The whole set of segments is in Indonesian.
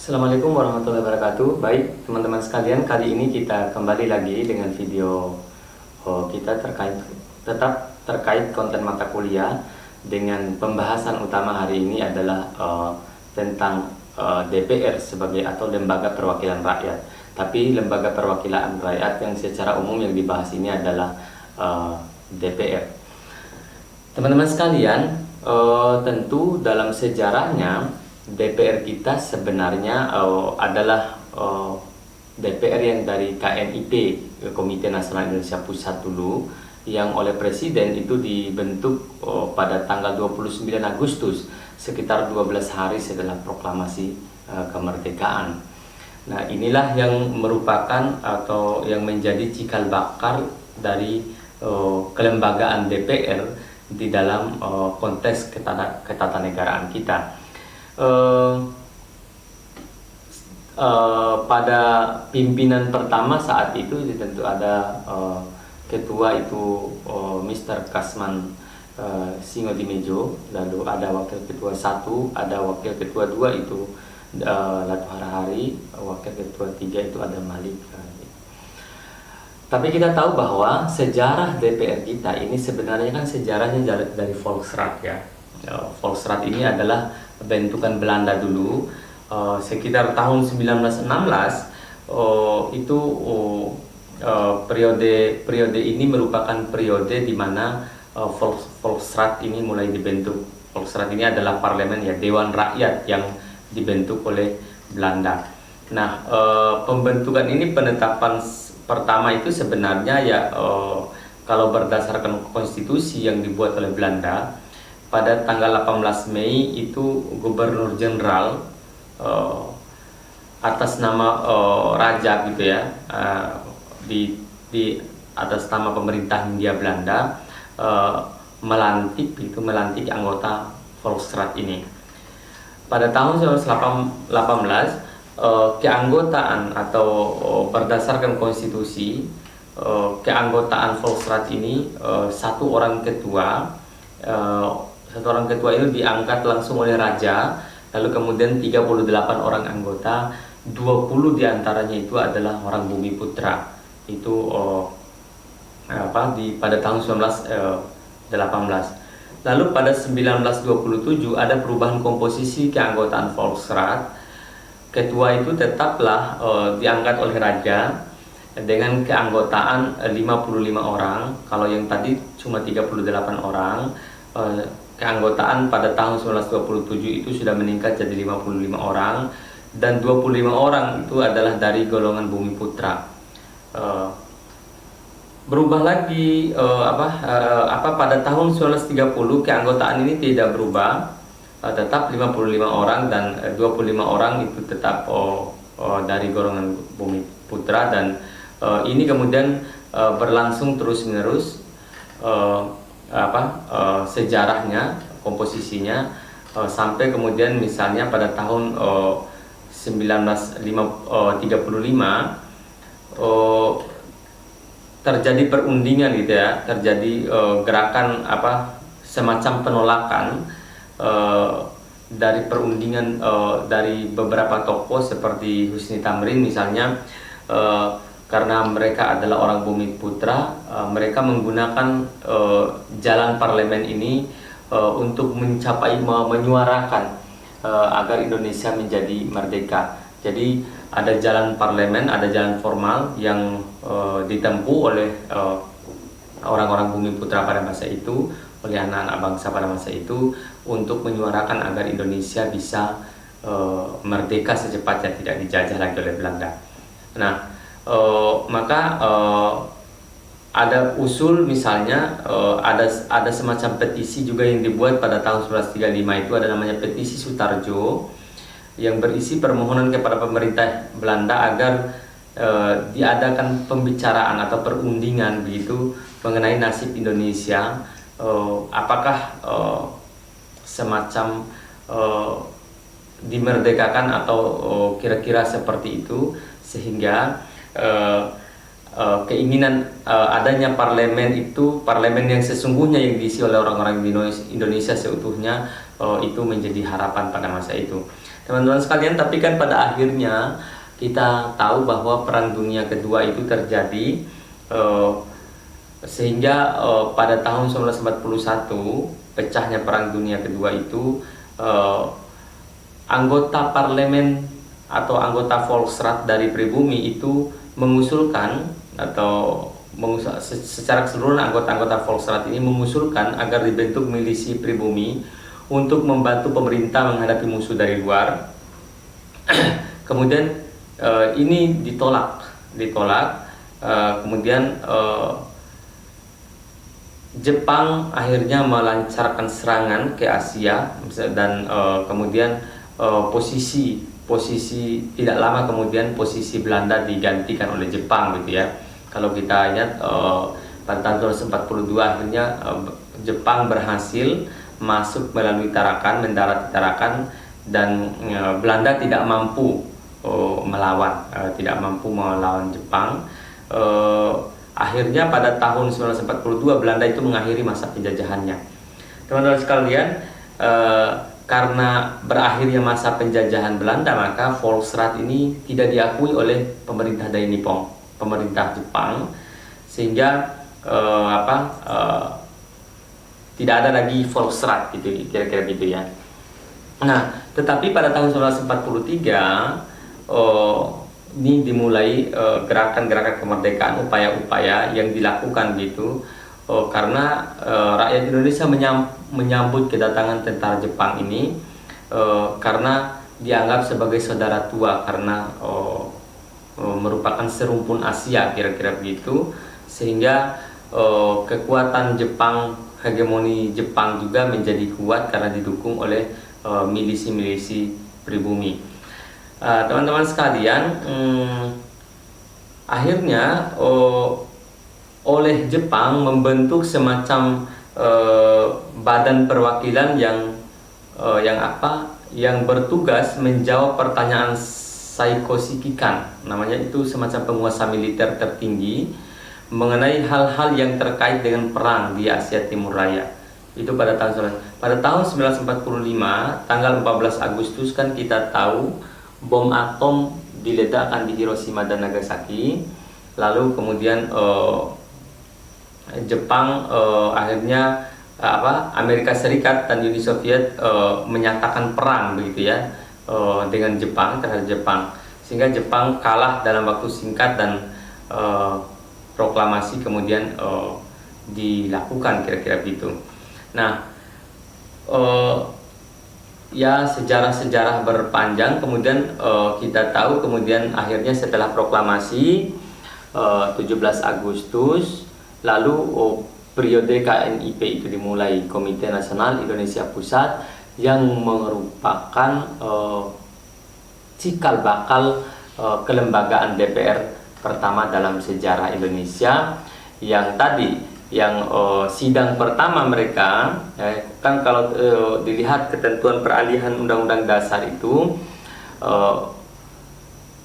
Assalamualaikum warahmatullahi wabarakatuh. Baik, teman-teman sekalian, kali ini kita kembali lagi dengan video kita terkait konten mata kuliah dengan pembahasan utama hari ini adalah tentang DPR sebagai atau lembaga perwakilan rakyat. Tapi lembaga perwakilan rakyat yang secara umum yang dibahas ini adalah DPR. Teman-teman sekalian, tentu dalam sejarahnya DPR kita sebenarnya adalah DPR yang dari KNIP, Komite Nasional Indonesia Pusat dulu, yang oleh Presiden itu dibentuk pada tanggal 29 Agustus, sekitar 12 hari setelah proklamasi kemerdekaan. Nah, inilah yang merupakan atau yang menjadi cikal bakal dari kelembagaan DPR di dalam konteks ketatanegaraan kita. Pada pimpinan pertama saat itu tentu ada ketua itu Mr. Kasman Singodimedjo, lalu ada wakil ketua 1, ada wakil ketua 2 itu Latu Harahari, wakil ketua 3 itu ada Malik. Tapi kita tahu bahwa sejarah DPR kita ini sebenarnya kan sejarahnya dari Volksraad ya. Volksraad ini adalah bentukan Belanda dulu, sekitar tahun 1916 itu periode ini merupakan periode di mana Volksraad ini mulai dibentuk. Volksraad ini adalah parlemen ya, dewan rakyat yang dibentuk oleh Belanda. Nah, pembentukan ini penetapan pertama itu sebenarnya ya kalau berdasarkan konstitusi yang dibuat oleh Belanda pada tanggal 18 Mei itu Gubernur Jenderal atas nama Raja gitu ya, di atas nama pemerintah Hindia Belanda melantik anggota Volksraad ini. Pada tahun 1918 keanggotaan atau berdasarkan konstitusi keanggotaan Volksraad ini satu orang ketua itu diangkat langsung oleh Raja, lalu kemudian 38 orang anggota, 20 diantaranya itu adalah orang bumi putra. Itu pada tahun 1918. Lalu pada 1927 ada perubahan komposisi keanggotaan Volksraad. Ketua itu tetaplah diangkat oleh Raja dengan keanggotaan 55 orang. Kalau yang tadi cuma 38 orang. Keanggotaan pada tahun 1927 itu sudah meningkat jadi 55 orang, dan 25 orang itu adalah dari golongan bumi putra. Berubah lagi pada tahun 1930 keanggotaan ini tidak berubah, tetap 55 orang, dan 25 orang itu tetap dari golongan bumi putra, dan ini kemudian berlangsung terus-menerus sejarahnya, komposisinya, sampai kemudian misalnya pada tahun 1935 terjadi perundingan gitu ya, terjadi gerakan semacam penolakan dari perundingan dari beberapa tokoh seperti Husni Tamrin misalnya. Karena mereka adalah orang bumi putra, mereka menggunakan jalan parlemen ini untuk menyuarakan agar Indonesia menjadi merdeka. Jadi ada jalan parlemen, ada jalan formal yang ditempuh oleh orang-orang bumi putra pada masa itu, oleh anak-anak bangsa pada masa itu, untuk menyuarakan agar Indonesia bisa merdeka secepatnya, tidak dijajah lagi oleh Belanda. Nah, maka ada usul misalnya ada semacam petisi juga yang dibuat pada tahun 1935 itu, ada namanya petisi Sutarjo, yang berisi permohonan kepada pemerintah Belanda agar diadakan pembicaraan atau perundingan begitu mengenai nasib Indonesia, apakah semacam dimerdekakan atau kira-kira seperti itu, sehingga keinginan adanya parlemen itu, parlemen yang sesungguhnya yang diisi oleh orang-orang di Indonesia seutuhnya, itu menjadi harapan pada masa itu. teman-teman sekalian. Tapi kan pada akhirnya kita tahu bahwa Perang Dunia Kedua itu terjadi, sehingga pada tahun 1941 pecahnya Perang Dunia Kedua itu, anggota parlemen atau anggota Volksraad dari pribumi itu mengusulkan, atau secara keseluruhan anggota-anggota Volksraad ini mengusulkan agar dibentuk milisi pribumi untuk membantu pemerintah menghadapi musuh dari luar. Kemudian ini ditolak. Kemudian Jepang akhirnya melancarkan serangan ke Asia, dan kemudian posisi tidak lama kemudian posisi Belanda digantikan oleh Jepang gitu ya. Kalau kita lihat pada tahun 1942 akhirnya Jepang berhasil masuk melalui Tarakan, mendarat di Tarakan, dan Belanda tidak mampu melawan Jepang. Akhirnya pada tahun 1942 Belanda itu mengakhiri masa penjajahannya. Teman-teman sekalian, karena berakhirnya masa penjajahan Belanda, maka Volksraad ini tidak diakui oleh pemerintah Dai Nippon, pemerintah Jepang, sehingga tidak ada lagi Volksraad gitu, kira-kira gitu ya. Nah, tetapi pada tahun 1943 ini dimulai gerakan-gerakan kemerdekaan, upaya-upaya yang dilakukan gitu, karena rakyat Indonesia menyambut kedatangan tentara Jepang ini, karena dianggap sebagai saudara tua, karena merupakan serumpun Asia, kira-kira begitu, sehingga kekuatan Jepang, hegemoni Jepang juga menjadi kuat karena didukung oleh milisi-milisi pribumi. Teman-teman sekalian, akhirnya oleh Jepang membentuk semacam badan perwakilan yang bertugas menjawab pertanyaan Saikoshikikan, namanya itu semacam penguasa militer tertinggi, mengenai hal-hal yang terkait dengan perang di Asia Timur Raya. Itu pada tahun 1945 tanggal 14 Agustus kan kita tahu bom atom diledakkan di Hiroshima dan Nagasaki. Lalu kemudian Jepang akhirnya Amerika Serikat dan Uni Soviet menyatakan perang begitu ya, dengan Jepang, terhadap Jepang, sehingga Jepang kalah dalam waktu singkat, dan proklamasi kemudian dilakukan, kira-kira begitu. Nah, ya sejarah-sejarah berpanjang. Kemudian kita tahu kemudian akhirnya setelah proklamasi 17 Agustus lalu periode KNIP itu dimulai, Komite Nasional Indonesia Pusat, yang merupakan cikal bakal kelembagaan DPR pertama dalam sejarah Indonesia. Yang sidang pertama mereka kan kalau dilihat ketentuan peralihan Undang-Undang Dasar itu,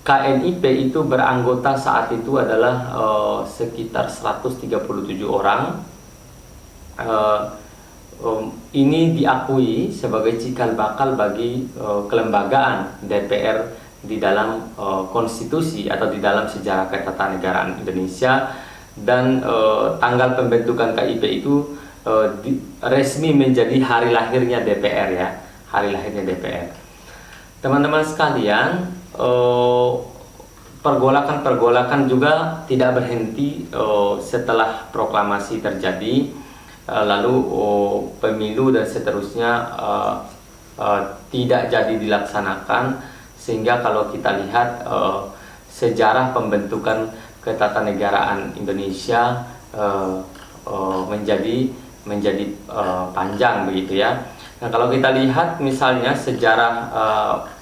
KNIP itu beranggota saat itu adalah sekitar 137 orang. Ini diakui sebagai cikal bakal bagi kelembagaan DPR di dalam konstitusi atau di dalam sejarah ketatanegaraan Indonesia. Dan tanggal pembentukan KIP itu resmi menjadi hari lahirnya DPR ya, hari lahirnya DPR. Teman-teman sekalian, pergolakan juga tidak berhenti setelah proklamasi terjadi, lalu pemilu dan seterusnya tidak jadi dilaksanakan, sehingga kalau kita lihat sejarah pembentukan ketatanegaraan Indonesia menjadi panjang begitu ya. Nah, kalau kita lihat misalnya sejarah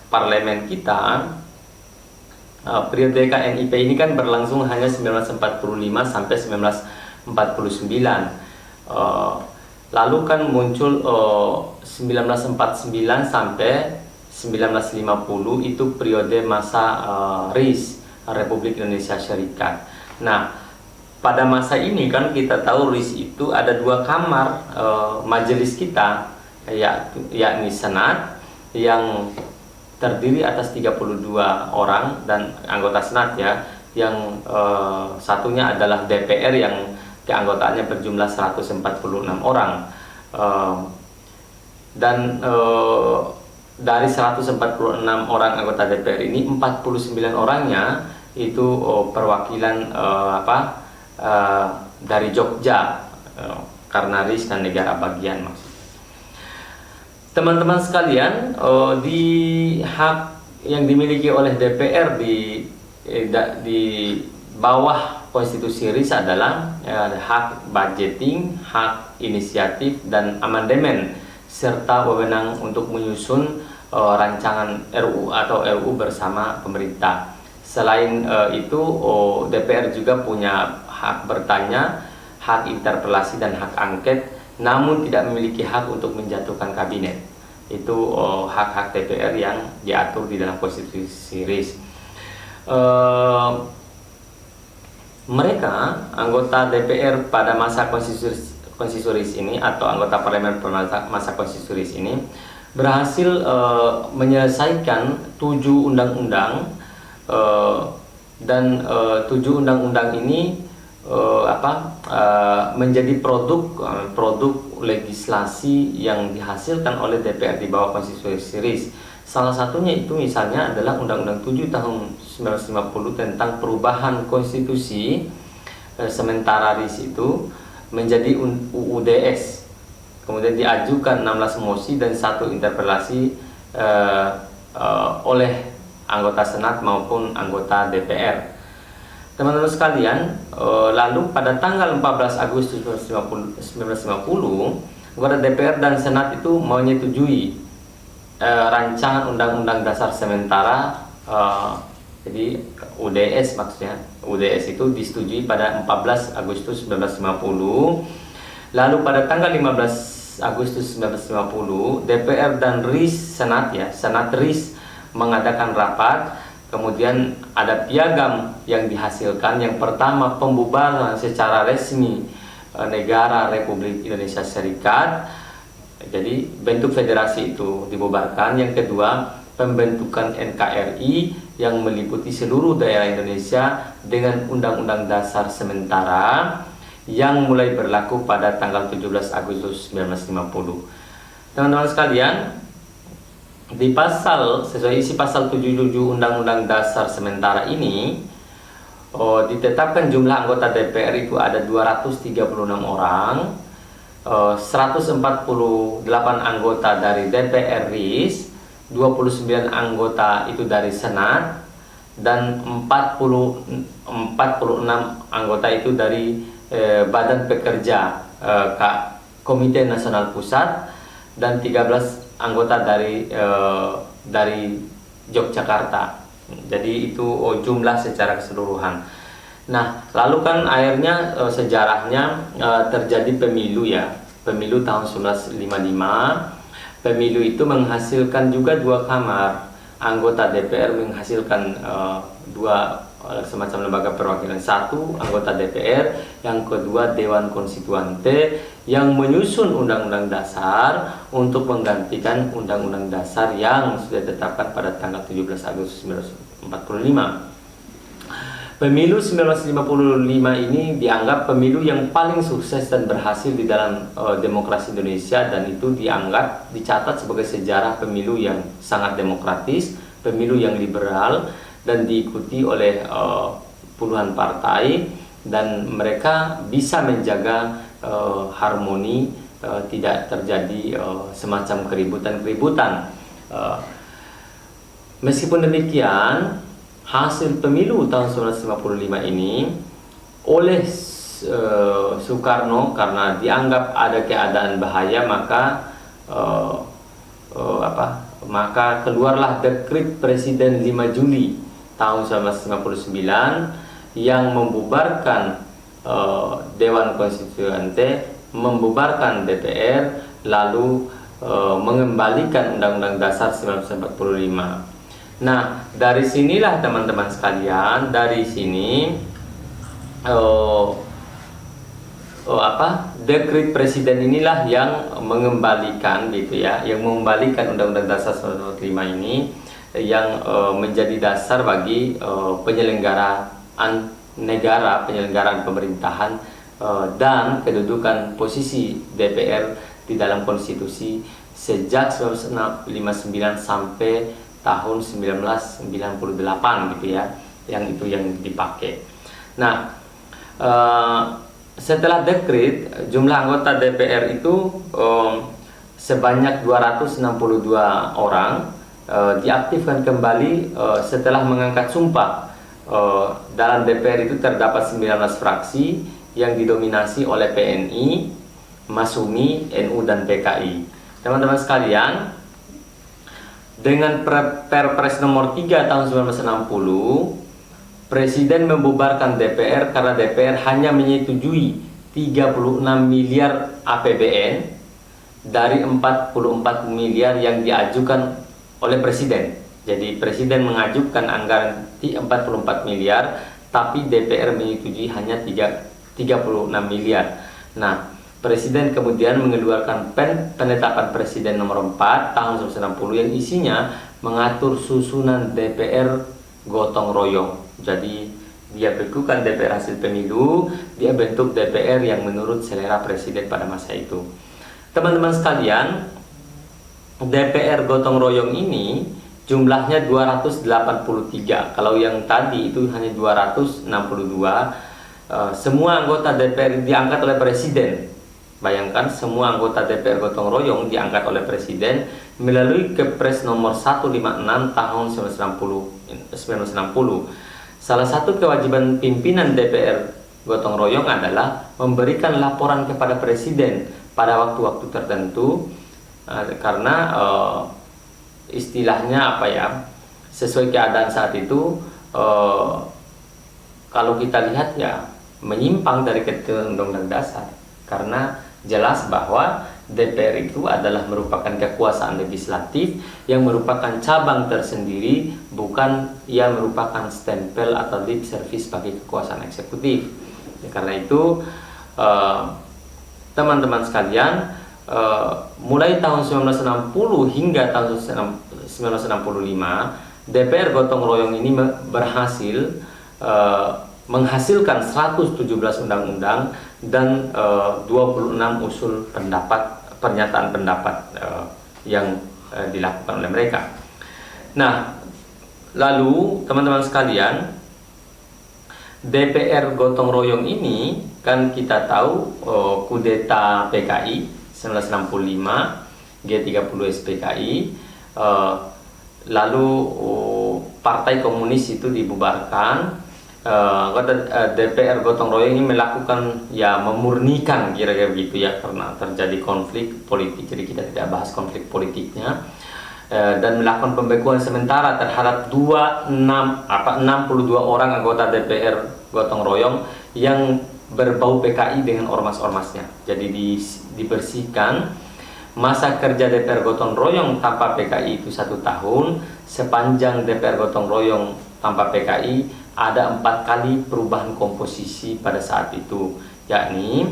parlemen kita, periode KNIP ini kan berlangsung hanya 1945 sampai 1949. Lalu kan muncul 1949 sampai 1950 itu periode masa RIS, Republik Indonesia Syarikat. Nah, pada masa ini kan kita tahu RIS itu ada dua kamar majelis kita, yakni Senat yang terdiri atas 32 orang dan anggota Senat ya, yang satunya adalah DPR yang keanggotaannya berjumlah 146 orang. Dari 146 orang anggota DPR ini 49 orangnya itu perwakilan dari Jogja, karena RIS dan negara bagian maksudnya. Teman-teman sekalian, di hak yang dimiliki oleh DPR di bawah konstitusi RIS adalah hak budgeting, hak inisiatif dan amandemen, serta wewenang untuk menyusun rancangan RUU atau RUU bersama pemerintah. Selain itu, DPR juga punya hak bertanya, hak interpelasi dan hak angket, namun tidak memiliki hak untuk menjatuhkan kabinet. Itu hak-hak DPR yang diatur di dalam konstitusi RIS. Mereka anggota DPR pada masa konstitusi RIS ini atau anggota parlemen pada masa konstitusi RIS ini berhasil menyelesaikan 7 undang-undang, dan 7 undang-undang ini menjadi produk legislasi yang dihasilkan oleh DPR di bawah konstitusi RIS. Salah satunya itu misalnya adalah Undang-Undang 7 tahun 1950 tentang perubahan konstitusi sementara RIS itu menjadi UUDS. Kemudian diajukan 16 mosi dan 1 interpelasi oleh anggota Senat maupun anggota DPR. Teman-teman sekalian, lalu pada tanggal 14 Agustus 1950, anggota DPR dan Senat itu menyetujui rancangan Undang-Undang Dasar Sementara, jadi UDS maksudnya. UDS itu disetujui pada 14 Agustus 1950. Lalu pada tanggal 15 Agustus 1950, DPR dan RIS Senat RIS mengadakan rapat. Kemudian ada piagam yang dihasilkan. Yang pertama, pembubaran secara resmi negara Republik Indonesia Serikat. Jadi bentuk federasi itu dibubarkan. Yang kedua, pembentukan NKRI yang meliputi seluruh daerah Indonesia dengan Undang-Undang Dasar Sementara yang mulai berlaku pada tanggal 17 Agustus 1950. Teman-teman sekalian, sesuai isi pasal 77 Undang-Undang Dasar Sementara ini, ditetapkan jumlah anggota DPR itu ada 236 orang, 148 anggota dari DPR RIS, 29 anggota itu dari Senat, dan 46 anggota itu dari Badan Pekerja Komite Nasional Pusat, dan 13 anggota dari Yogyakarta. Jadi itu jumlah secara keseluruhan. Nah, lalu kan akhirnya sejarahnya terjadi pemilu ya. Pemilu tahun 1955. Pemilu itu menghasilkan juga 2 kamar. Anggota DPR menghasilkan 2 semacam lembaga perwakilan. 1 anggota DPR, yang kedua Dewan Konstituante yang menyusun Undang-Undang Dasar untuk menggantikan Undang-Undang Dasar yang sudah ditetapkan pada tanggal 17 Agustus 1945. Pemilu 1955 ini dianggap pemilu yang paling sukses dan berhasil di dalam demokrasi Indonesia, dan itu dicatat sebagai sejarah pemilu yang sangat demokratis, pemilu yang liberal, dan diikuti oleh puluhan partai, dan mereka bisa menjaga harmoni, tidak terjadi semacam keributan-keributan. Meskipun demikian, hasil pemilu tahun 1955 ini oleh Soekarno, karena dianggap ada keadaan bahaya, maka keluarlah dekret Presiden 5 Juli tahun 1959 yang membubarkan Dewan Konstituante, membubarkan DPR, lalu mengembalikan Undang-Undang Dasar 1945. Nah, dari sinilah teman-teman sekalian, dari sini dekret presiden inilah yang mengembalikan gitu ya, yang mengembalikan Undang-Undang Dasar 1945 ini, yang menjadi dasar bagi penyelenggaraan negara, penyelenggaraan pemerintahan, dan kedudukan posisi DPR di dalam konstitusi sejak 1959 sampai tahun 1998 gitu ya, yang itu yang dipakai. Nah, setelah dekret, jumlah anggota DPR itu sebanyak 262 orang diaktifkan kembali setelah mengangkat sumpah. Dalam DPR itu terdapat 19 fraksi yang didominasi oleh PNI, Masumi, NU, dan PKI. Teman-teman sekalian, dengan Perpres nomor 3 tahun 1960, Presiden membubarkan DPR karena DPR hanya menyetujui 36 miliar APBN dari 44 miliar yang diajukan oleh Presiden. Jadi Presiden mengajukan anggaran 44 miliar, tapi DPR menyetujui hanya 36 miliar. Nah, Presiden kemudian mengeluarkan penetapan Presiden nomor 4 tahun 1960 yang isinya mengatur susunan DPR gotong royong. Jadi dia bekukan DPR hasil pemilu, dia bentuk DPR yang menurut selera Presiden pada masa itu. Teman-teman sekalian, DPR gotong royong ini jumlahnya 283. Kalau yang tadi itu hanya 262. Semua anggota DPR diangkat oleh Presiden. Bayangkan, semua anggota DPR gotong royong diangkat oleh Presiden melalui Kepres nomor 156 tahun 1960. Salah satu kewajiban pimpinan DPR gotong royong adalah memberikan laporan kepada Presiden pada waktu-waktu tertentu, karena istilahnya apa ya, sesuai keadaan saat itu, kalau kita lihat ya menyimpang dari ketentuan Undang-Undang Dasar, karena jelas bahwa DPR itu adalah merupakan kekuasaan legislatif yang merupakan cabang tersendiri, bukan yang merupakan stempel atau lip service bagi kekuasaan eksekutif. Karena itu teman-teman sekalian, mulai tahun 1960 hingga tahun 1965, DPR gotong royong ini berhasil menghasilkan 117 undang-undang dan 26 usul pernyataan pendapat yang dilakukan oleh mereka. Nah, lalu teman-teman sekalian, DPR gotong royong ini kan kita tahu kudeta PKI 1965, G30 SPKI, lalu Partai Komunis itu dibubarkan. DPR gotong royong ini melakukan ya memurnikan kira-kira begitu ya, karena terjadi konflik politik, jadi kita tidak bahas konflik politiknya, dan melakukan pembekuan sementara terhadap 62 orang anggota DPR gotong royong yang berbau PKI dengan ormas-ormasnya. Jadi dibersihkan. Masa kerja DPR gotong royong tanpa PKI itu 1 tahun. Sepanjang DPR gotong royong tanpa PKI ada 4 kali perubahan komposisi pada saat itu, yakni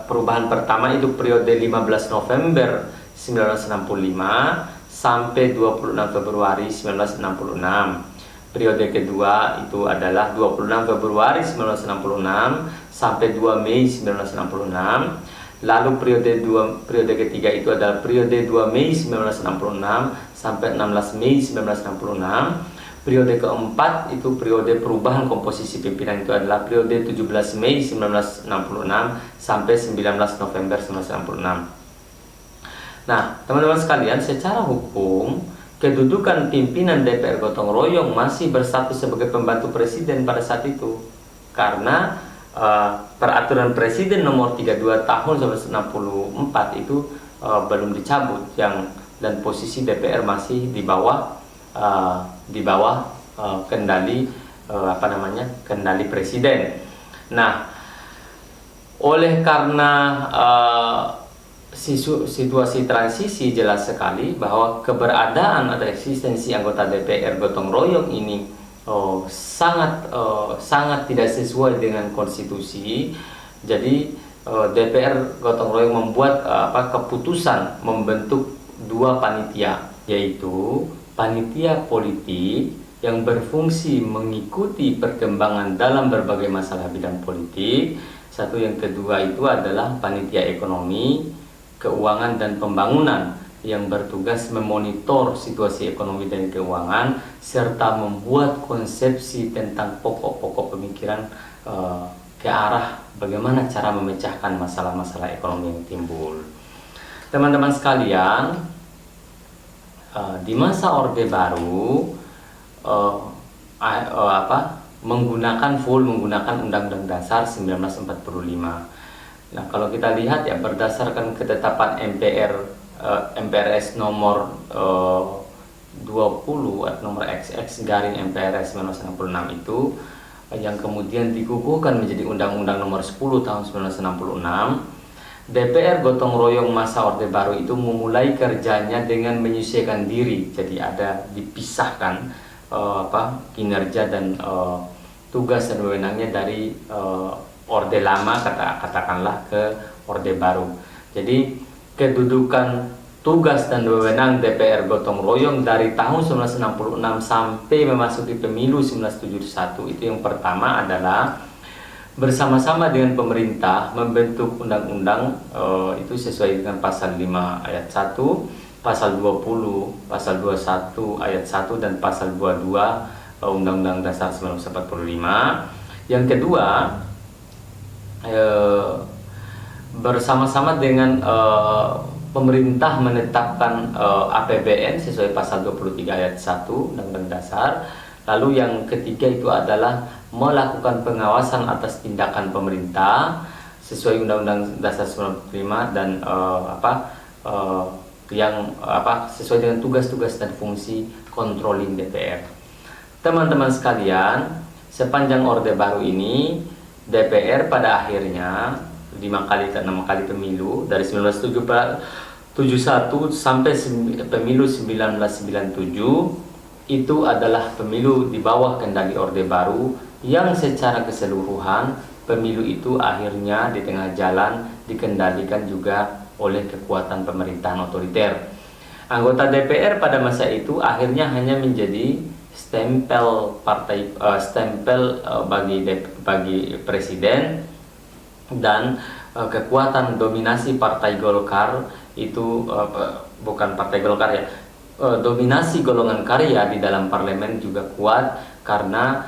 perubahan pertama itu periode 15 November 1965 sampai 26 Februari 1966. Periode kedua itu adalah 26 Februari 1966 sampai 2 Mei 1966. Lalu periode ketiga itu adalah periode 2 Mei 1966 sampai 16 Mei 1966. Periode keempat itu periode perubahan komposisi pimpinan, itu adalah periode 17 Mei 1966 sampai 19 November 1966. Nah, teman-teman sekalian, secara hukum kedudukan pimpinan DPR gotong royong masih berstatus sebagai pembantu presiden pada saat itu, karena peraturan Presiden nomor 32 tahun 1964 itu belum dicabut, dan posisi DPR masih di bawah kendali kendali Presiden. Nah, oleh karena situasi transisi, jelas sekali bahwa keberadaan atau eksistensi anggota DPR gotong royong ini sangat tidak sesuai dengan konstitusi. Jadi DPR gotong royong membuat keputusan membentuk 2 panitia, yaitu panitia politik yang berfungsi mengikuti perkembangan dalam berbagai masalah bidang politik. Satu, yang kedua itu adalah panitia ekonomi, keuangan dan pembangunan yang bertugas memonitor situasi ekonomi dan keuangan serta membuat konsepsi tentang pokok-pokok pemikiran ke arah bagaimana cara memecahkan masalah-masalah ekonomi yang timbul. Teman-teman sekalian, di masa Orde Baru menggunakan Undang-Undang Dasar 1945. Nah, kalau kita lihat ya, berdasarkan ketetapan MPRS nomor 20 nomor XX garing MPRS 1966 itu yang kemudian dikukuhkan menjadi Undang-Undang nomor 10 tahun 1966, DPR gotong royong masa Orde Baru itu memulai kerjanya dengan menyesuaikan diri. Jadi ada dipisahkan kinerja dan tugas dan wewenangnya dari Orde Lama, katakanlah, ke Orde Baru. Jadi kedudukan tugas dan wewenang DPR gotong royong dari tahun 1966 sampai memasuki pemilu 1971 itu yang pertama adalah bersama-sama dengan pemerintah membentuk undang-undang itu sesuai dengan pasal 5 ayat 1, pasal 20, pasal 21 ayat 1 dan pasal 22 Undang-Undang Dasar 1945. Yang kedua, bersama-sama dengan pemerintah menetapkan APBN sesuai pasal 23 ayat 1 Undang-Undang Dasar. Lalu yang ketiga itu adalah melakukan pengawasan atas tindakan pemerintah sesuai Undang-Undang Dasar 1945 dan sesuai dengan tugas-tugas dan fungsi controlling DPR. Teman-teman sekalian, sepanjang Orde Baru ini DPR pada akhirnya 6 kali pemilu dari 1971 sampai pemilu 1997 itu adalah pemilu di bawah kendali Orde Baru yang secara keseluruhan pemilu itu akhirnya di tengah jalan dikendalikan juga oleh kekuatan pemerintahan otoriter. Anggota DPR pada masa itu akhirnya hanya menjadi stempel bagi presiden, dan kekuatan dominasi Partai Golkar itu bukan Partai Golkar ya, dominasi golongan karya di dalam parlemen juga kuat karena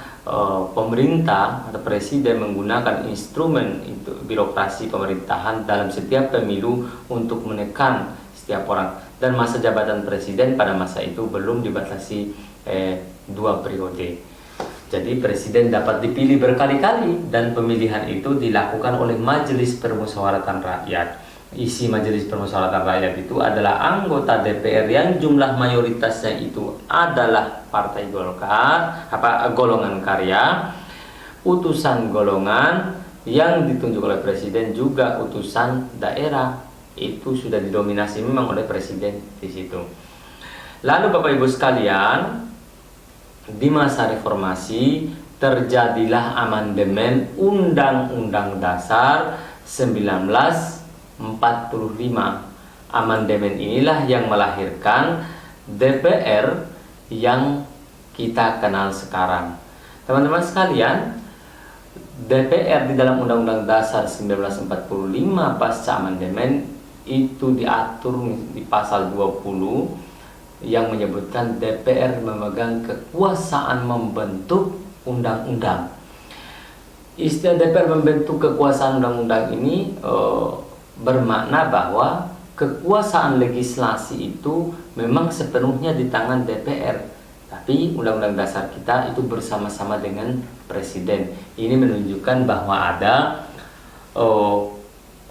pemerintah atau presiden menggunakan instrumen itu birokrasi pemerintahan dalam setiap pemilu untuk menekan setiap orang, dan masa jabatan presiden pada masa itu belum dibatasi 2 periode. Jadi presiden dapat dipilih berkali-kali dan pemilihan itu dilakukan oleh Majelis Permusyawaratan Rakyat. Isi Majelis Permusyawaratan Rakyat itu adalah anggota DPR yang jumlah mayoritasnya itu adalah Partai Golkar, golongan karya, utusan golongan yang ditunjuk oleh presiden juga utusan daerah. Itu sudah didominasi memang oleh presiden di situ. Lalu Bapak Ibu sekalian, di masa reformasi terjadilah amandemen Undang-Undang Dasar 1945. Amandemen inilah yang melahirkan DPR yang kita kenal sekarang. Teman-teman sekalian, DPR di dalam Undang-Undang Dasar 1945 pasca amandemen itu diatur di pasal 20 yang menyebutkan DPR memegang kekuasaan membentuk undang-undang. Istilah DPR membentuk kekuasaan undang-undang ini bermakna bahwa kekuasaan legislasi itu memang sepenuhnya di tangan DPR, tapi Undang-Undang Dasar kita itu bersama-sama dengan Presiden. Ini menunjukkan bahwa ada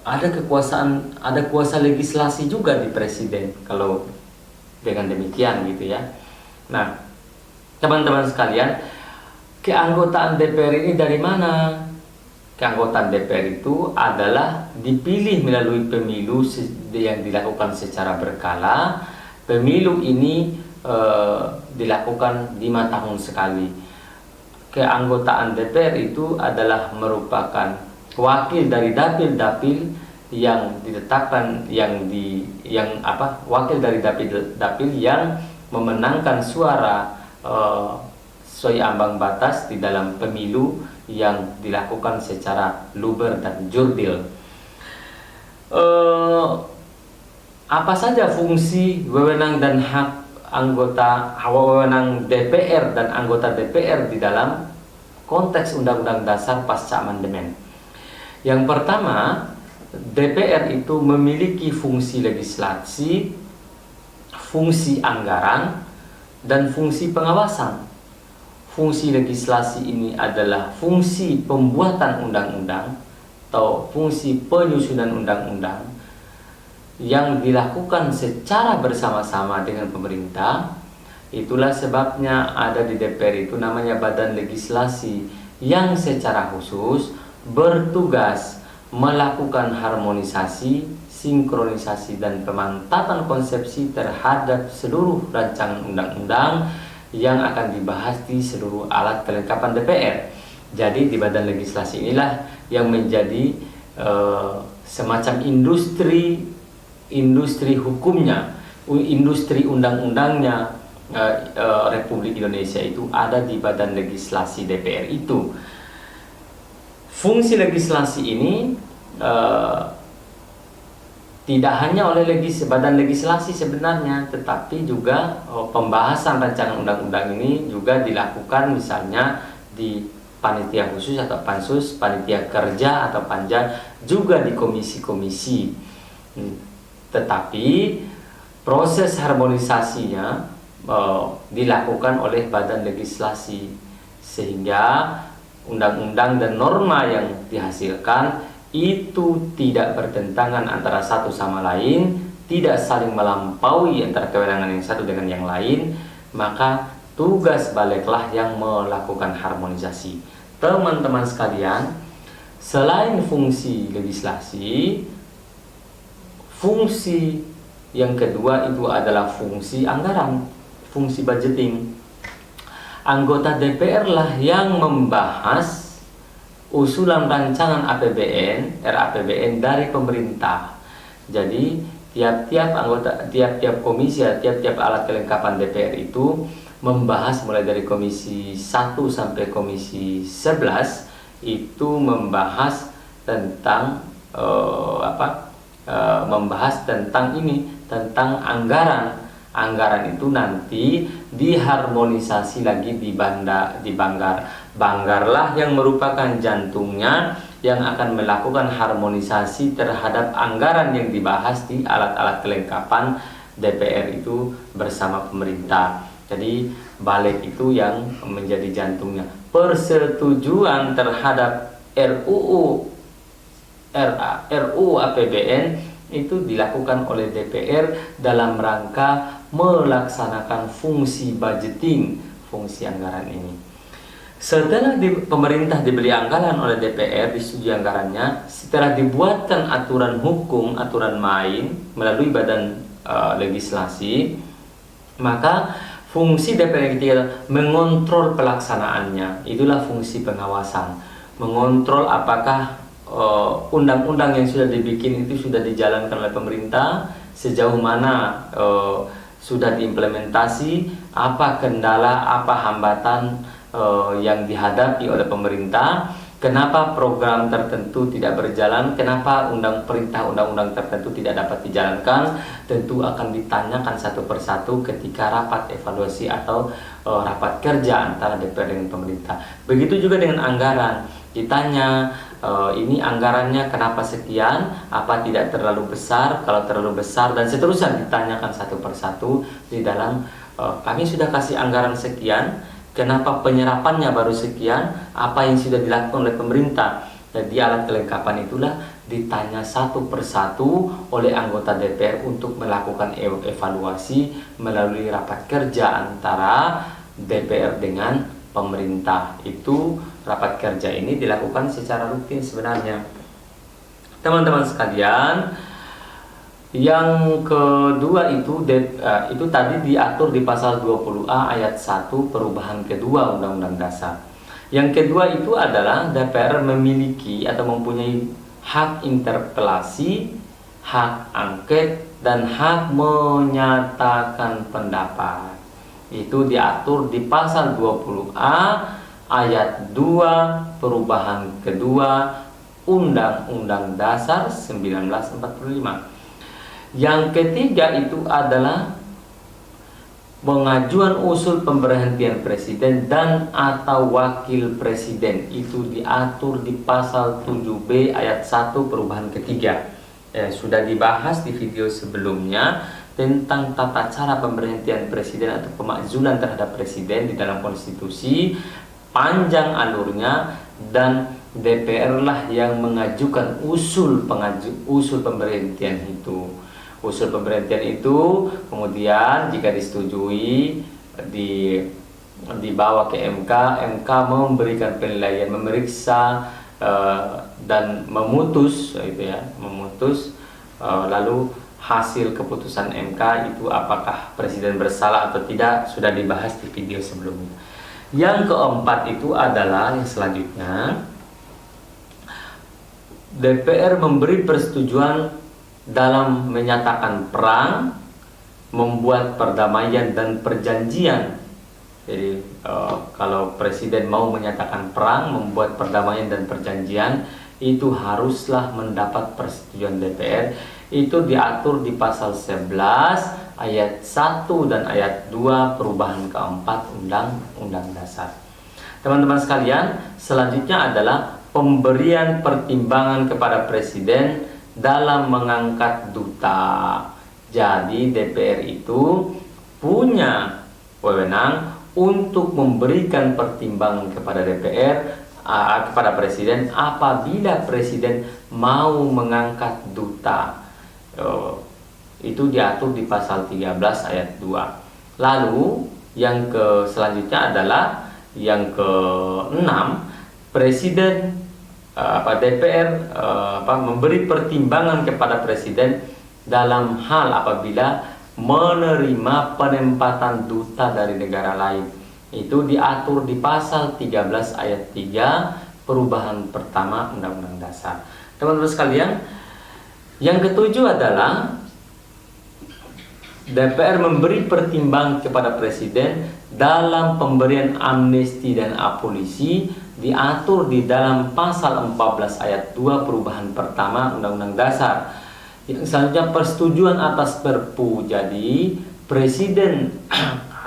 kekuasaan, ada kuasa legislasi juga di Presiden kalau dengan demikian gitu ya. Nah, teman-teman sekalian, keanggotaan DPR ini dari mana? Keanggotaan DPR itu adalah dipilih melalui pemilu yang dilakukan secara berkala. Pemilu ini dilakukan 5 tahun sekali. Keanggotaan DPR itu adalah merupakan wakil dari dapil-dapil yang ditetapkan, wakil dari dapil yang memenangkan suara sesuai ambang batas di dalam pemilu yang dilakukan secara luber dan jurdil. Apa saja fungsi, wewenang dan hak wewenang DPR dan anggota DPR di dalam konteks Undang-Undang Dasar pasca amandemen? Yang pertama, DPR itu memiliki fungsi legislasi, fungsi anggaran, dan fungsi pengawasan. Fungsi legislasi ini adalah fungsi pembuatan undang-undang atau fungsi penyusunan undang-undang yang dilakukan secara bersama-sama dengan pemerintah. Itulah sebabnya ada di DPR itu namanya badan legislasi yang secara khusus bertugas melakukan harmonisasi, sinkronisasi, dan pemantapan konsepsi terhadap seluruh rancangan undang-undang yang akan dibahas di seluruh alat kelengkapan DPR. Jadi di badan legislasi inilah yang menjadi semacam industri hukumnya, industri undang-undangnya Republik Indonesia itu ada di badan legislasi DPR itu. Fungsi legislasi ini tidak hanya oleh badan legislasi sebenarnya, tetapi juga pembahasan rancangan undang-undang ini juga dilakukan misalnya di panitia khusus atau pansus, panitia kerja atau panja, juga di komisi-komisi. Tetapi proses harmonisasinya dilakukan oleh badan legislasi, sehingga undang-undang dan norma yang dihasilkan itu tidak bertentangan antara satu sama lain, tidak saling melampaui antara kewenangan yang satu dengan yang lain, maka tugas baliklah yang melakukan harmonisasi. Teman-teman sekalian, selain fungsi legislasi, fungsi yang kedua itu adalah fungsi anggaran, fungsi budgeting. Anggota DPR lah yang membahas usulan rancangan APBN, RAPBN dari pemerintah. Jadi tiap-tiap anggota, tiap-tiap komisi, tiap-tiap alat kelengkapan DPR itu membahas mulai dari komisi 1 sampai komisi 11 itu membahas tentang membahas tentang tentang anggaran. Anggaran itu nanti diharmonisasi lagi di Banggar. Banggarlah yang merupakan jantungnya yang akan melakukan harmonisasi terhadap anggaran yang dibahas di alat-alat kelengkapan DPR itu bersama pemerintah. Jadi balik itu yang menjadi jantungnya. Persetujuan terhadap RUU APBN itu dilakukan oleh DPR dalam rangka melaksanakan fungsi budgeting, fungsi anggaran ini. Setelah pemerintah diberi anggaran oleh DPR, disetujui anggarannya, setelah dibuatkan aturan hukum, aturan main melalui badan legislasi, maka fungsi DPR yang ketiga mengontrol pelaksanaannya. Itulah fungsi pengawasan, mengontrol apakah undang-undang yang sudah dibikin itu sudah dijalankan oleh pemerintah, sejauh mana sudah diimplementasi, apa kendala, apa hambatan yang dihadapi oleh pemerintah, kenapa program tertentu tidak berjalan, kenapa undang-undang tertentu tidak dapat dijalankan, tentu akan ditanyakan satu persatu ketika rapat evaluasi atau rapat kerja antara DPR dengan pemerintah. Begitu juga dengan anggaran, ditanya ini anggarannya kenapa sekian, apa tidak terlalu besar, kalau terlalu besar, dan seterusnya ditanyakan satu persatu di dalam kami sudah kasih anggaran sekian, kenapa penyerapannya baru sekian, apa yang sudah dilakukan oleh pemerintah. Dan di alat kelengkapan itulah ditanya satu persatu oleh anggota DPR untuk melakukan evaluasi melalui rapat kerja antara DPR dengan pemerintah. Itu rapat kerja ini dilakukan secara rutin sebenarnya. Teman-teman sekalian, yang kedua itu tadi diatur di pasal 20A ayat 1 perubahan kedua Undang-Undang Dasar. Yang kedua itu adalah DPR memiliki atau mempunyai hak interpelasi, hak angket, dan hak menyatakan pendapat. Itu diatur di pasal 20A ayat 2 perubahan kedua Undang-Undang Dasar 1945. Yang ketiga itu adalah pengajuan usul pemberhentian presiden dan atau wakil presiden. Itu diatur di pasal 7B ayat 1 perubahan ketiga. Sudah dibahas di video sebelumnya tentang tata cara pemberhentian presiden atau pemakzulan terhadap presiden di dalam konstitusi, panjang alurnya, dan DPR lah yang mengajukan usul pemberhentian itu. Usul pemberhentian itu kemudian jika disetujui dibawa ke MK, MK memberikan penilaian, memeriksa dan memutus, lalu hasil keputusan MK itu apakah presiden bersalah atau tidak sudah dibahas di video sebelumnya. Yang keempat itu adalah yang selanjutnya, DPR memberi persetujuan dalam menyatakan perang, membuat perdamaian dan perjanjian. Jadi kalau presiden mau menyatakan perang, membuat perdamaian dan perjanjian, itu haruslah mendapat persetujuan DPR. Itu diatur di pasal 11 ayat 1 dan ayat 2 perubahan keempat Undang-Undang Dasar. Teman-teman sekalian, selanjutnya adalah pemberian pertimbangan kepada presiden dalam mengangkat duta. Jadi DPR itu punya wewenang untuk memberikan pertimbangan kepada kepada presiden apabila presiden mau mengangkat duta. Itu diatur di pasal 13 ayat 2. Lalu yang selanjutnya adalah yang ke-6, presiden DPR memberi pertimbangan kepada presiden dalam hal apabila menerima penempatan duta dari negara lain. Itu diatur di pasal 13 ayat 3 perubahan pertama Undang-Undang Dasar. Teman-teman sekalian, yang ketujuh adalah DPR memberi pertimbangan kepada presiden dalam pemberian amnesti dan abolisi, diatur di dalam pasal 14 ayat 2 perubahan pertama Undang-Undang Dasar. Yang selanjutnya persetujuan atas Perpu. Jadi presiden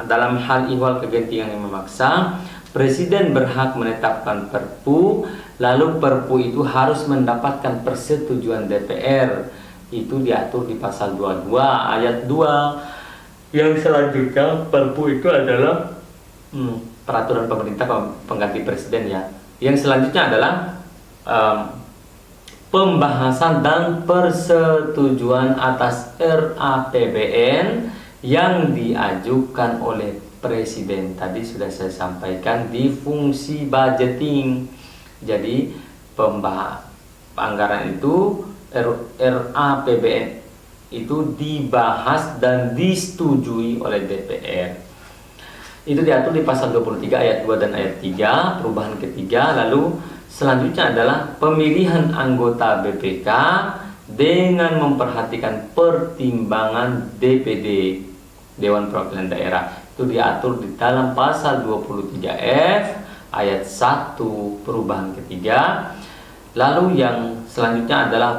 dalam hal ihwal kegentingan yang memaksa, presiden berhak menetapkan Perpu, lalu Perpu itu harus mendapatkan persetujuan DPR. Itu diatur di pasal 22 ayat 2. Yang selanjutnya Perpu itu adalah peraturan pemerintah pengganti presiden ya. Yang selanjutnya adalah pembahasan dan persetujuan atas RAPBN yang diajukan oleh presiden. Tadi sudah saya sampaikan di fungsi budgeting. Jadi anggaran itu RAPBN itu dibahas dan disetujui oleh DPR. Itu diatur di pasal 23 ayat 2 dan ayat 3 perubahan ketiga. Lalu selanjutnya adalah pemilihan anggota BPK dengan memperhatikan pertimbangan DPD, Dewan Perwakilan Daerah. Itu diatur di dalam pasal 23F ayat 1 perubahan ketiga. Lalu yang selanjutnya adalah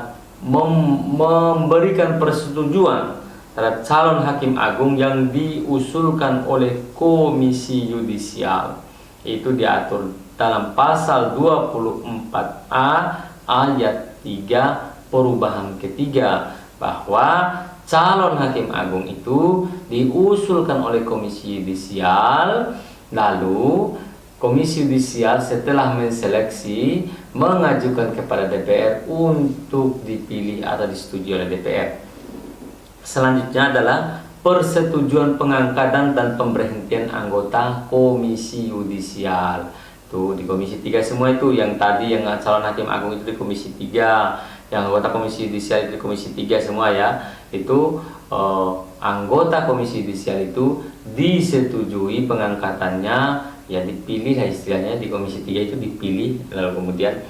memberikan persetujuan terhadap calon hakim agung yang diusulkan oleh Komisi Yudisial. Itu diatur dalam pasal 24A ayat 3 perubahan ketiga, bahwa calon hakim agung itu diusulkan oleh Komisi Yudisial, lalu Komisi Yudisial setelah menseleksi mengajukan kepada DPR untuk dipilih atau disetujui oleh DPR. Selanjutnya adalah persetujuan pengangkatan dan pemberhentian anggota Komisi Yudisial. Tuh di Komisi 3 semua itu, yang tadi yang calon hakim agung itu di Komisi 3, yang anggota Komisi Yudisial itu di Komisi 3 semua ya. Itu anggota Komisi Yudisial itu disetujui pengangkatannya, ya dipilih lah istilahnya, di Komisi 3 itu dipilih, lalu kemudian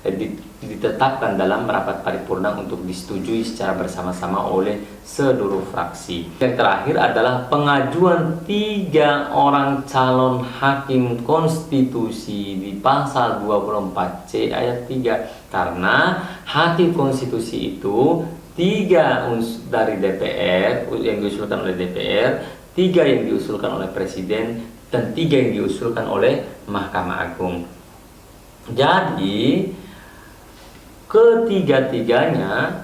ditetapkan dalam rapat paripurna untuk disetujui secara bersama-sama oleh seluruh fraksi. Yang terakhir adalah pengajuan 3 orang calon hakim konstitusi di pasal 24C ayat 3. Karena hakim konstitusi itu 3 dari DPR yang diusulkan oleh DPR, 3 yang diusulkan oleh Presiden, dan 3 yang diusulkan oleh Mahkamah Agung. Jadi ketiga-tiganya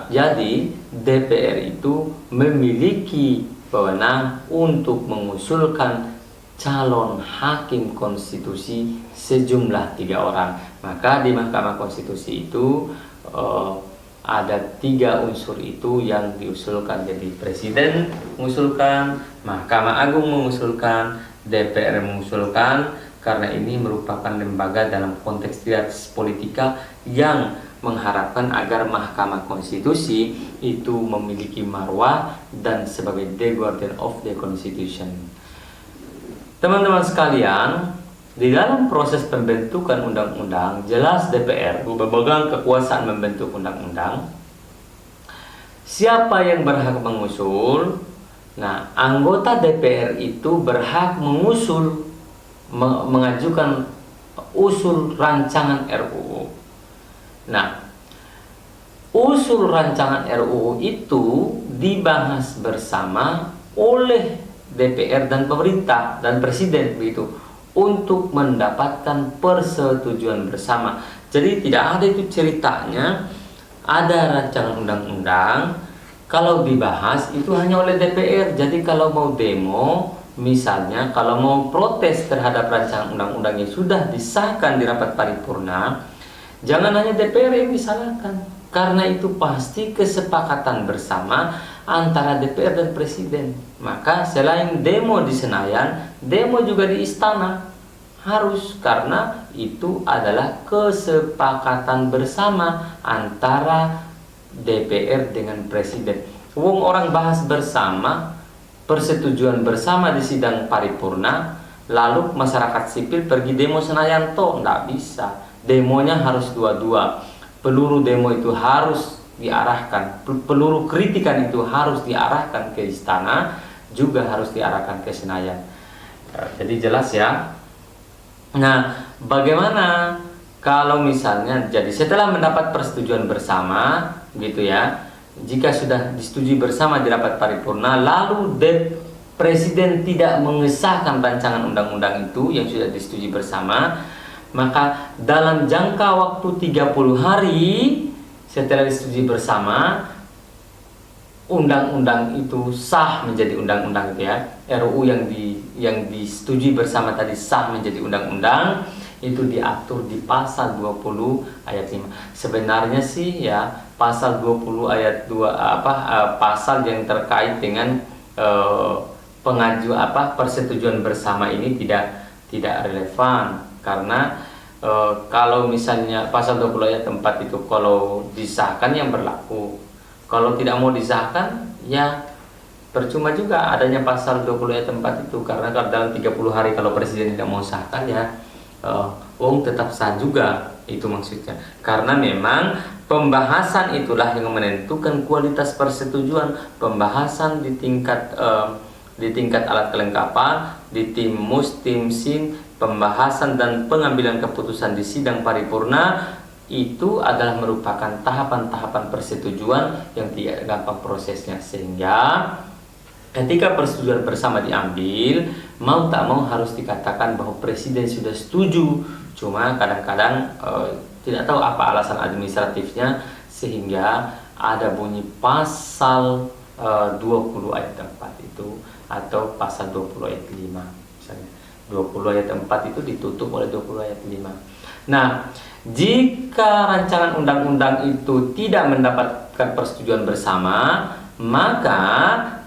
jadi DPR itu memiliki wewenang untuk mengusulkan calon hakim konstitusi sejumlah 3 orang. Maka di Mahkamah Konstitusi itu ada 3 unsur itu yang diusulkan. Jadi Presiden mengusulkan, Mahkamah Agung mengusulkan, DPR mengusulkan. Karena ini merupakan lembaga dalam konteks trias politika yang mengharapkan agar Mahkamah Konstitusi itu memiliki marwah dan sebagai the guardian of the constitution. Teman-teman sekalian, di dalam proses pembentukan undang-undang, jelas DPR memegang kekuasaan membentuk undang-undang. Siapa yang berhak mengusul? Nah, anggota DPR itu berhak mengajukan usul rancangan RUU. Nah, usul rancangan RUU itu dibahas bersama oleh DPR dan pemerintah dan Presiden begitu untuk mendapatkan persetujuan bersama. Jadi tidak ada itu ceritanya ada rancangan undang-undang kalau dibahas itu hanya oleh DPR. Jadi kalau mau demo, misalnya kalau mau protes terhadap rancangan undang-undang yang sudah disahkan di rapat paripurna, jangan hanya DPR yang disalahkan, karena itu pasti kesepakatan bersama antara DPR dan Presiden. Maka selain demo di Senayan, demo juga di Istana harus, karena itu adalah kesepakatan bersama antara DPR dengan Presiden. Wong orang bahas bersama, persetujuan bersama di sidang paripurna, lalu masyarakat sipil pergi demo Senayan nggak bisa. Demonya harus dua-dua. Peluru demo itu harus diarahkan, peluru kritikan itu harus diarahkan ke Istana, juga harus diarahkan ke Senayan. Jadi jelas ya. Nah, bagaimana kalau misalnya jadi setelah mendapat persetujuan bersama gitu ya, jika sudah disetujui bersama di rapat paripurna, lalu Presiden tidak mengesahkan rancangan undang-undang itu yang sudah disetujui bersama, maka dalam jangka waktu 30 hari setelah disetujui bersama, undang-undang itu sah menjadi undang-undang itu ya. RUU yang disetujui bersama tadi sah menjadi undang-undang, itu diatur di pasal 20 ayat 5. Sebenarnya sih ya pasal 20 ayat 2 pasal yang terkait dengan persetujuan bersama ini tidak relevan, karena kalau misalnya pasal 20 ayat 4 itu kalau disahkan yang berlaku, kalau tidak mau disahkan ya percuma juga adanya pasal 20 ayat 4 itu, karena dalam 30 hari kalau Presiden tidak mau sahkan ya tetap sah juga, itu maksudnya. Karena memang pembahasan itulah yang menentukan kualitas persetujuan. Pembahasan di tingkat alat kelengkapan, di tim mus, tim sin, pembahasan dan pengambilan keputusan di sidang paripurna itu adalah merupakan tahapan-tahapan persetujuan yang tidak gampang prosesnya, sehingga ketika persetujuan bersama diambil, mau tak mau harus dikatakan bahwa Presiden sudah setuju. Cuma kadang-kadang tidak tahu apa alasan administratifnya, sehingga ada bunyi pasal 20 ayat 4 itu, atau pasal 20 ayat 5 misalnya. 20 ayat 4 itu ditutup oleh 20 ayat 5. Nah, jika rancangan undang-undang itu tidak mendapatkan persetujuan bersama, maka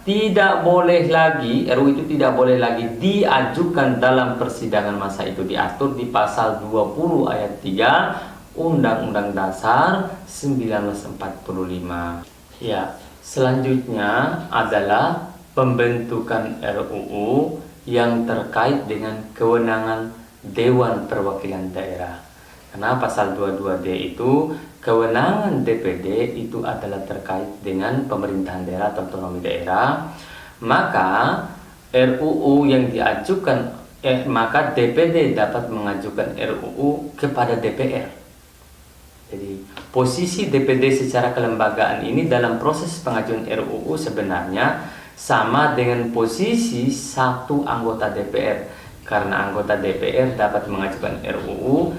tidak boleh lagi, RUU itu tidak boleh lagi diajukan dalam persidangan masa itu, diatur di pasal 20 ayat 3 Undang-Undang Dasar 1945. Ya, selanjutnya adalah pembentukan RUU yang terkait dengan kewenangan Dewan Perwakilan Daerah. Karena pasal 22D itu kewenangan DPD itu adalah terkait dengan pemerintahan daerah atau otonomi daerah. Maka RUU yang diajukan maka DPD dapat mengajukan RUU kepada DPR. Jadi posisi DPD secara kelembagaan ini dalam proses pengajuan RUU sebenarnya sama dengan posisi satu anggota DPR. Karena anggota DPR dapat mengajukan RUU,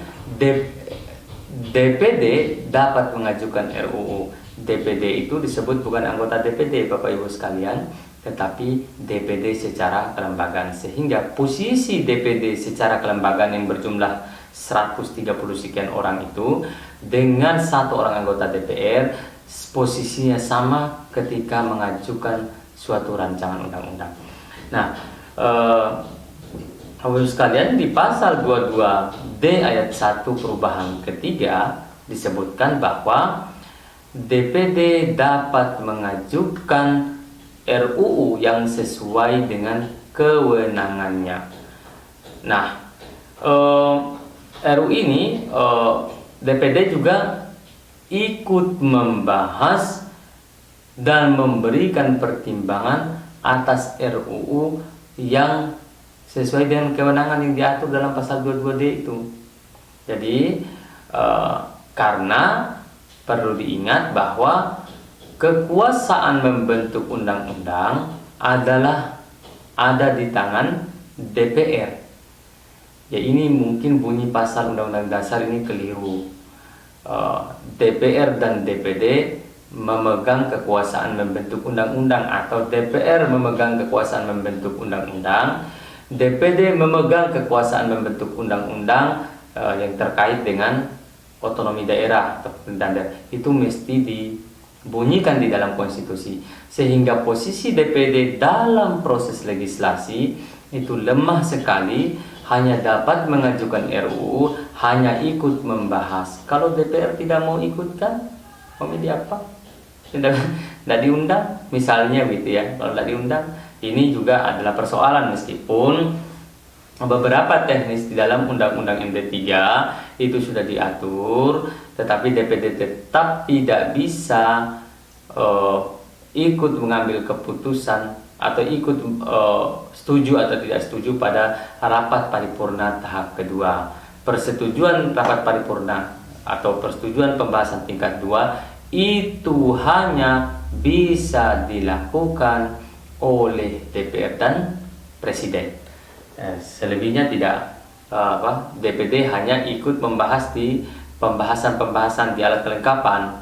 DPD dapat mengajukan RUU. DPD itu disebut bukan anggota DPD, Bapak Ibu sekalian, tetapi DPD secara kelembagaan. Sehingga posisi DPD secara kelembagaan yang berjumlah 130 sekian orang itu dengan satu orang anggota DPR posisinya sama ketika mengajukan suatu rancangan undang-undang. Nah, Bapak Ibu sekalian, di pasal 22D ayat 1 perubahan ketiga disebutkan bahwa DPD dapat mengajukan RUU yang sesuai dengan kewenangannya. Nah, RUU ini DPD juga ikut membahas dan memberikan pertimbangan atas RUU yang sesuai dengan kewenangan yang diatur dalam pasal 22D itu. Jadi karena perlu diingat bahwa kekuasaan membentuk undang-undang adalah ada di tangan DPR. Ya, ini mungkin bunyi pasal Undang-Undang Dasar ini keliru. DPR dan DPD memegang kekuasaan membentuk undang-undang, atau DPR memegang kekuasaan membentuk undang-undang, DPD memegang kekuasaan membentuk undang-undang yang terkait dengan otonomi daerah atau pemerintahan daerah. Itu mesti dibunyikan di dalam konstitusi, sehingga posisi DPD dalam proses legislasi itu lemah sekali, hanya dapat mengajukan RUU, hanya ikut membahas. Kalau DPR tidak mau ikut, kan mau milih apa? Tidak diundang misalnya gitu ya. Kalau tidak diundang, ini juga adalah persoalan, meskipun beberapa teknis di dalam Undang-Undang MD3 itu sudah diatur, tetapi DPD tetap tidak bisa ikut mengambil keputusan atau ikut setuju atau tidak setuju pada rapat paripurna tahap kedua. Persetujuan rapat paripurna atau persetujuan pembahasan tingkat 2 itu hanya bisa dilakukan oleh DPR dan Presiden. Selebihnya tidak. DPD hanya ikut membahas di pembahasan di alat kelengkapan,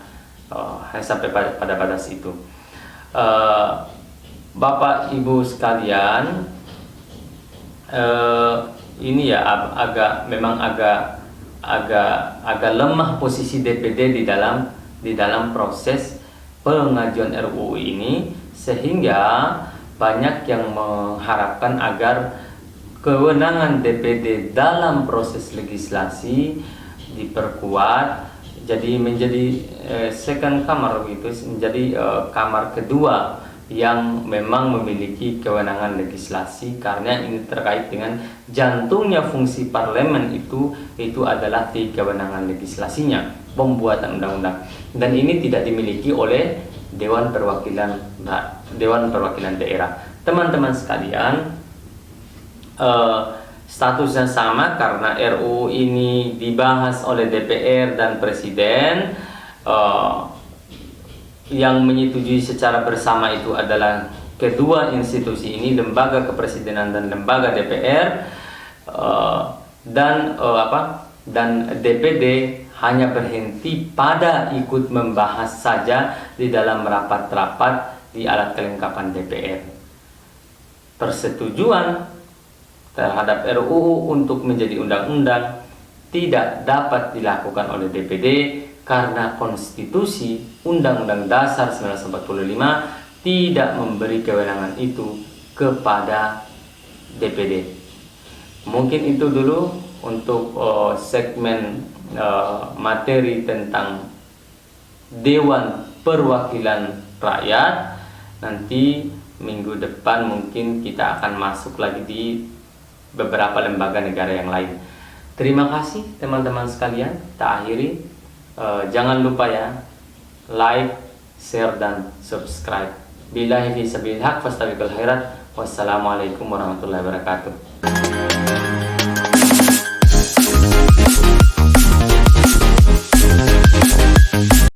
hanya sampai pada batas itu. Bapak Ibu sekalian, ini ya memang agak lemah posisi DPD di dalam proses pengajuan RUU ini, sehingga banyak yang mengharapkan agar kewenangan DPD dalam proses legislasi diperkuat, jadi menjadi second kamar gitu, menjadi kamar kedua yang memang memiliki kewenangan legislasi, karena ini terkait dengan jantungnya fungsi parlemen itu adalah di kewenangan legislasinya, pembuatan undang-undang, dan ini tidak dimiliki oleh Dewan Perwakilan Daerah. Teman-teman sekalian, statusnya sama karena RUU ini dibahas oleh DPR dan Presiden. Yang menyetujui secara bersama itu adalah kedua institusi ini, lembaga kepresidenan dan lembaga DPR, dan DPD hanya berhenti pada ikut membahas saja di dalam rapat-rapat di alat kelengkapan DPR. Persetujuan terhadap RUU untuk menjadi undang-undang tidak dapat dilakukan oleh DPD karena konstitusi Undang-Undang Dasar 1945 tidak memberi kewenangan itu kepada DPD. Mungkin itu dulu untuk segmen materi tentang Dewan Perwakilan Rakyat. Nanti minggu depan mungkin kita akan masuk lagi di beberapa lembaga negara yang lain. Terima kasih teman-teman sekalian. Tak akhiri, jangan lupa ya, like, share, dan subscribe. Billahi fi sabilillah, fastabiqul khairat. Wassalamualaikum warahmatullahi wabarakatuh.